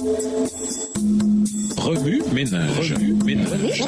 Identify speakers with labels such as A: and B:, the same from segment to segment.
A: Remue ménage. Remue ménage.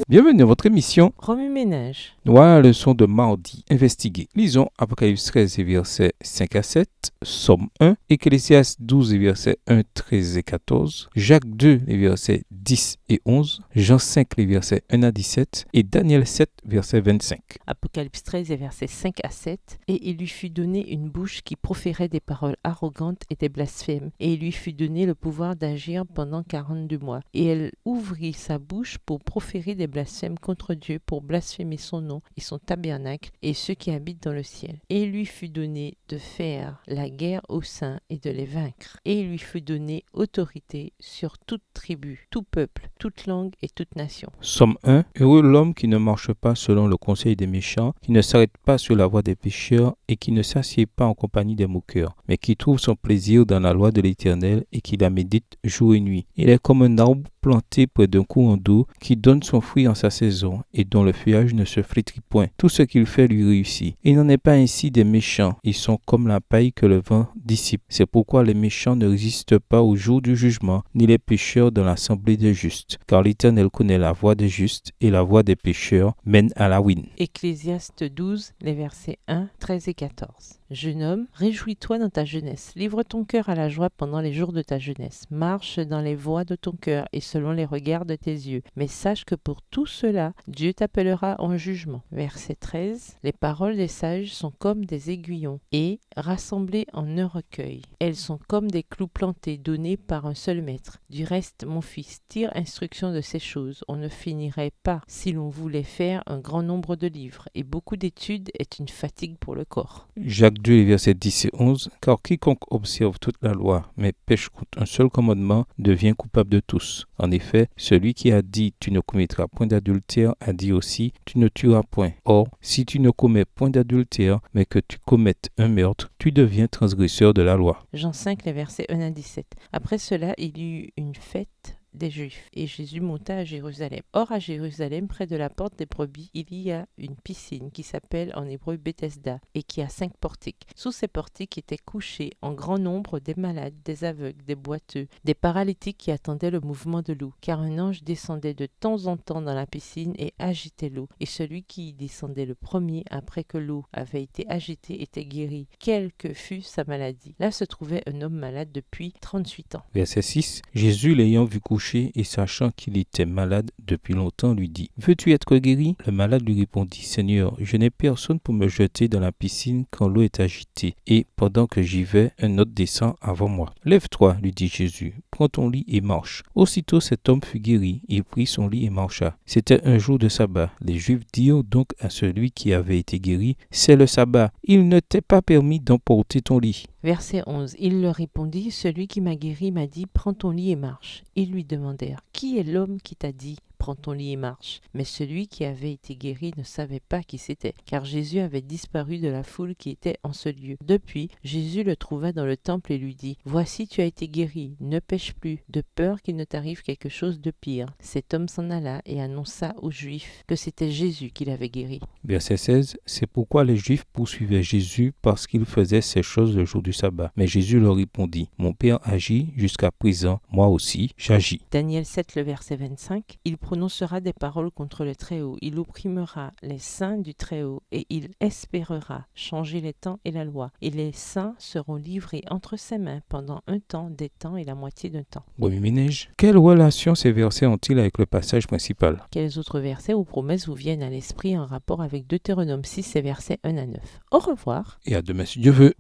B: Bienvenue dans votre émission
C: Remue ménage.
B: Voilà la leçon de mardi. Investiguer. Lisons Apocalypse 13 et versets 5 à 7, Somme 1, Ecclésiaste 12 et versets 1, 13 et 14, Jacques 2 les versets 10 et 11, Jean 5 les versets 1 à 17 et Daniel 7 verset 25.
C: Apocalypse 13 et versets 5 à 7. Et il lui fut donné une bouche qui proférait des paroles arrogantes et des blasphèmes. Et il lui fut donné le pouvoir d'agir pendant 42 mois. Et elle ouvrit sa bouche pour proférer des blasphèmes contre Dieu, pour blasphémer son nom et son tabernacle et ceux qui habitent dans le ciel. Et il lui fut donné de faire la guerre aux saints et de les vaincre. Et il lui fut donné autorité sur toute tribu, tout peuple, toute langue et toute nation.
B: Somme 1. Heureux l'homme qui ne marche pas selon le conseil des méchants, qui ne s'arrête pas sur la voie des pécheurs et qui ne s'assied pas en compagnie des moqueurs, mais qui trouve son plaisir dans la loi de l'Éternel et qui la médite jour et nuit. Il est comme un arbre planté près d'un courant d'eau qui donne son fruit en sa saison et dont le feuillage ne se flétrit point. Tout ce qu'il fait lui réussit. Il n'en est pas ainsi des méchants. Ils sont comme la paille que le vent dissipe. C'est pourquoi les méchants ne résistent pas au jour du jugement, ni les pécheurs dans l'assemblée des justes. Car l'Éternel connaît la voie des justes et la voie des pécheurs mène à la ruine.
C: Ecclésiaste 12, les versets 1, 13 et 14. Jeune homme, réjouis-toi dans ta jeunesse. Livre ton cœur à la joie pendant les jours de ta jeunesse. Marche dans les voies de ton cœur et selon les regards de tes yeux. Mais sache que pour tout cela, Dieu t'appellera en jugement. Verset 13. Les paroles des sages sont comme des aiguillons et rassemblées en un recueil. Elles sont comme des clous plantés donnés par un seul maître. Du reste, mon fils, tire instruction de ces choses. On ne finirait pas si l'on voulait faire un grand nombre de livres. Et beaucoup d'études est une fatigue pour le corps.
B: Jacques 2, les versets 10 et 11. Car quiconque observe toute la loi, mais pêche contre un seul commandement, devient coupable de tous. En effet, celui qui a dit « tu ne commettras point d'adultère » a dit aussi « tu ne tueras point ». Or, si tu ne commets point d'adultère, mais que tu commettes un meurtre, tu deviens transgresseur de la loi.
C: Jean 5, les versets 1 à 17. Après cela, il y eut une fête des Juifs, et Jésus monta à Jérusalem. Or, à Jérusalem, près de la porte des brebis, il y a une piscine qui s'appelle en hébreu Bethesda, et qui a 5 portiques. Sous ces portiques étaient couchés en grand nombre des malades, des aveugles, des boiteux, des paralytiques qui attendaient le mouvement de l'eau, car un ange descendait de temps en temps dans la piscine et agitait l'eau, et celui qui y descendait le premier après que l'eau avait été agitée était guéri, quelle que fût sa maladie. Là se trouvait un homme malade depuis 38 ans.
B: Verset 6. Jésus, l'ayant vu couché et sachant qu'il était malade depuis longtemps, lui dit « Veux-tu être guéri ?» Le malade lui répondit « Seigneur, je n'ai personne pour me jeter dans la piscine quand l'eau est agitée, et pendant que j'y vais, un autre descend avant moi. »« Lève-toi, lui dit Jésus, prends ton lit et marche. » Aussitôt cet homme fut guéri, il prit son lit et marcha. C'était un jour de sabbat. Les Juifs dirent donc à celui qui avait été guéri « C'est le sabbat, il ne t'est pas permis d'emporter ton lit. »
C: Verset 11. Il leur répondit, celui qui m'a guéri m'a dit, prends ton lit et marche. Ils lui demandèrent, qui est l'homme qui t'a dit, prends ton lit et marche? Mais celui qui avait été guéri ne savait pas qui c'était, car Jésus avait disparu de la foule qui était en ce lieu. Depuis, Jésus le trouva dans le temple et lui dit, voici tu as été guéri, ne pêche plus, de peur qu'il ne t'arrive quelque chose de pire. Cet homme s'en alla et annonça aux Juifs que c'était Jésus qui l'avait guéri.
B: Verset 16. C'est pourquoi les Juifs poursuivaient Jésus parce qu'il faisait ces choses le jour du sabbat. Mais Jésus leur répondit, mon Père agit jusqu'à présent, moi aussi j'agis.
C: Daniel 7, le verset 25. Il prononcera des paroles contre le Très-Haut. Il opprimera les saints du Très-Haut et il espérera changer les temps et la loi. Et les saints seront livrés entre ses mains pendant un temps, des temps et la moitié d'un temps.
B: Remue ménage. Quelle relation ces versets ont-ils avec le passage principal?
C: Quels autres versets ou promesses vous viennent à l'esprit en rapport avec Deutéronome 6 et versets 1 à 9? Au revoir.
B: Et à demain si Dieu veut.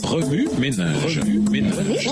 A: Remue ménage. Remue ménage.